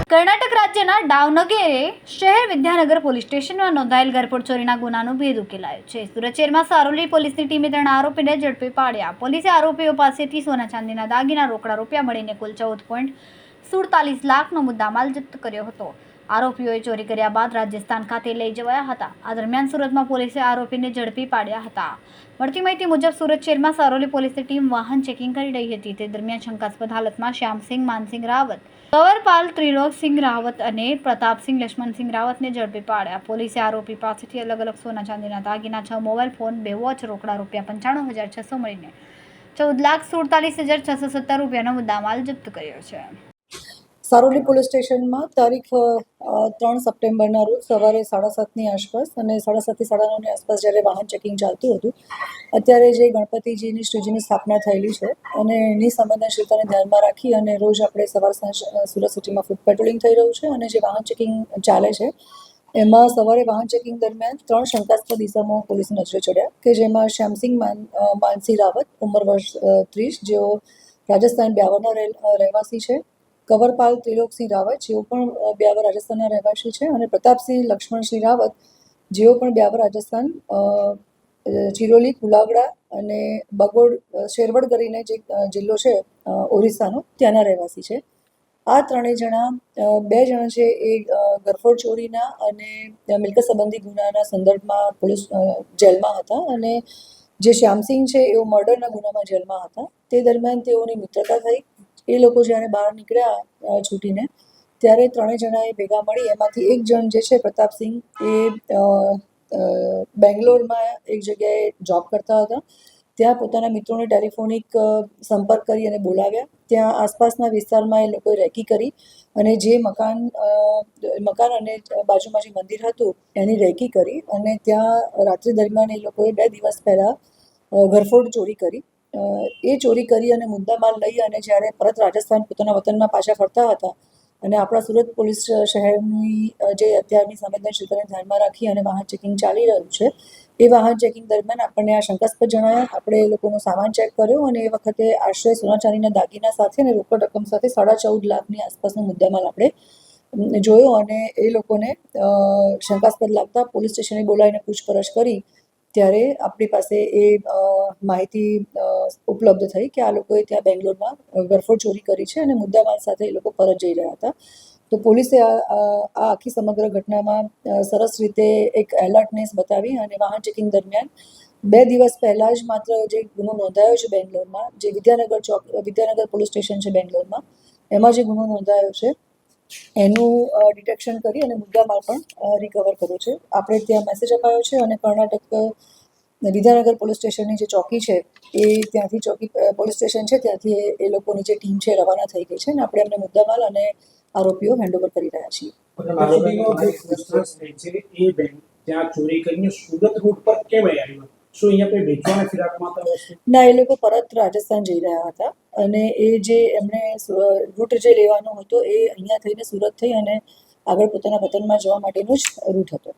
કર્ણાટક રાજ્યના દાવણગેરે શહેર વિદ્યાનગર પોલીસ સ્ટેશનમાં નોંધાયેલ ઘરફોડ ચોરીના ગુનાનો ભેદ ઉકેલાયો છે. સુરત શહેરમાં સારોલી પોલીસની ટીમે 3 આરોપીને ઝડપી પાડ્યા. પોલીસે આરોપીઓ પાસેથી સોના ચાંદીના દાગીના, રોકડા રૂપિયા મળીને કુલ 14.47 લાખનો મુદ્દામાલ જપ્ત કર્યો હતો. આરોપીઓએ ચોરી કર્યા બાદ રાજસ્થાન ખાતે લઈ જવાયા હતા. આ દરમિયાન સુરતમાં પોલીસે આરોપીને ઝડપી પાડ્યા હતા. મળતી માહિતી મુજબ સુરત શહેરમાં સારોલી પોલીસની ટીમ વાહન ચેકિંગ કરી રહી હતી. તે દરમિયાન શંકાસ્પદ હાલતમાં શ્યામસિંહ માનસિંહ રાવત, કંવરપાલ ત્રિલોકસિંહ રાવત અને પ્રતાપસિંહ લક્ષ્મણસિંહ રાવતને ઝડપી પાડ્યા. પોલીસે આરોપી પાસેથી અલગ સોના ચાંદીના દાગીના, 6 મોબાઈલ ફોન, 2 વોચ, રોકડા રૂપિયા 95,600 મળીને 14,47,670 રૂપિયાનો મુદ્દામાલ જપ્ત કર્યો છે. સારોલી પોલીસ સ્ટેશનમાં તારીખ 3 સપ્ટેમ્બરના રોજ સવારે 7:30ની આસપાસ અને 7:30 થી 9:30ની આસપાસ જ્યારે વાહન ચેકિંગ ચાલતું હતું, અત્યારે જે ગણપતિજીની શ્રીજીની સ્થાપના થયેલી છે અને એની સંવેદનશીલતાને ધ્યાનમાં રાખી અને રોજ આપણે સવાર સાંજ સુરત સિટીમાં ફૂટ પેટ્રોલિંગ થઈ રહ્યું છે અને જે વાહન ચેકિંગ ચાલે છે એમાં સવારે વાહન ચેકિંગ દરમિયાન 3 શંકાસ્પદ ઇસમો પોલીસની નજરે ચડ્યા કે જેમાં શ્યામસિંહ માનસિંહ રાવત, ઉંમર વર્ષ 30, જેઓ રાજસ્થાન બ્યાવરના રહેવાસી છે, કંવરપાલ ત્રિલોકસિંહ રાવત, જેઓ પણ બ્યાવર રાજસ્થાનના રહેવાસી છે, અને પ્રતાપસિંહ લક્ષ્મણસિંહ રાવત, જેઓ પણ બ્યાવર રાજસ્થાન, ચિરોલી, કુલાગડા અને બગોડ શેરવડ કરીને જે જિલ્લો છે ઓરિસ્સાનો, ત્યાંના રહેવાસી છે. આ 3 જણા, 2 જણા છે એ ઘરફોડ ચોરીના અને મિલકત સંબંધી ગુનાના સંદર્ભમાં પોલીસ જેલમાં હતા, અને જે શ્યામસિંહ છે એઓ મર્ડરના ગુનામાં જેલમાં હતા. તે દરમિયાન તેઓની મિત્રતા થઈ. એ લોકો જ્યારે બહાર નીકળ્યા છૂટીને, ત્યારે 3 જણાએ ભેગા મળી, એમાંથી એક જણ જે છે પ્રતાપસિંહ, એ બેંગ્લોરમાં એક જગ્યાએ જોબ કરતા હતા. ત્યાં પોતાના મિત્રોને ટેલિફોનિક સંપર્ક કરી અને બોલાવ્યા. ત્યાં આસપાસના વિસ્તારમાં એ લોકોએ રેકી કરી અને જે મકાન અને બાજુમાં જે મંદિર હતું એની રેકી કરી, અને ત્યાં રાત્રિ દરમિયાન એ લોકોએ 2 દિવસ પહેલાં ઘરફોડ ચોરી કરી. એ ચોરી કરી અને મુદ્દામાલ લઈ અને જ્યારે પરત રાજસ્થાન પોતાના વતનમાં પાછા ફરતા હતા અને આપણા સુરત પોલીસ શહેરની જે અત્યારની સંવેદનશીલતાને ધ્યાનમાં રાખી અને વાહન ચેકિંગ ચાલી રહ્યું છે, એ વાહન ચેકિંગ દરમિયાન આપણને આ શંકાસ્પદ જણાયા. આપણે એ લોકોનો સામાન ચેક કર્યો અને એ વખતે આશરે સોના ચાંદીના દાગીના સાથે અને રોકડ રકમ સાથે 14.5 લાખની આસપાસનો મુદ્દામાલ આપણે જોયો, અને એ લોકોને શંકાસ્પદ લાગતા પોલીસ સ્ટેશને બોલાવીને પૂછપરછ કરી ત્યારે આપણી પાસે એ માહિતી ઉપલબ્ધ થઈ કે આ લોકોએ ત્યાં બેંગ્લોરમાં ઘરફોડ ચોરી કરી છે અને મુદ્દામાલ સાથે એ લોકો પરત જઈ રહ્યા હતા. તો પોલીસે આ આખી સમગ્ર ઘટનામાં સરસ રીતે એક એલર્ટનેસ બતાવી અને વાહન ચેકિંગ દરમિયાન 2 દિવસ પહેલાં જ માત્ર જે ગુનો નોંધાયો છે બેંગ્લોરમાં, જે વિદ્યાનગર પોલીસ સ્ટેશન છે બેંગ્લોરમાં, એમાં જે ગુનો નોંધાયો છે એનું ડિટેક્શન કરી અને મુદ્દામાલ પણ રિકવર કર્યો છે. આપણે ત્યાં મેસેજ અપાયો છે અને કર્ણાટક વિદ્યાનગર પોલીસ સ્ટેશનની જે ચોકી છે એ ત્યાંથી પોલીસ સ્ટેશન છે ત્યાંથી એ લોકોની જે ટીમ છે રવાના થઈ ગઈ છે અને આપણે એમને મુદ્દામાલ અને આરોપીઓ હેન્ડઓવર કરી રહ્યા છીએ. ત્યાં ચોરી કરીને સુરત રૂટ પર કેમ આવ્યો? શું અહીંયા કોઈ વેચવાના ફિરાકમાં હતા વસ્તુ? ના, એ લોકો પરત રાજસ્થાન જઈ રહ્યા હતા અને એ જે એમણે રૂટ જે લેવાનો હતો એ અહીંયા થઈને સુરત થઈ અને આગળ પોતાના વતનમાં જવા માટેનો જ રૂટ હતો.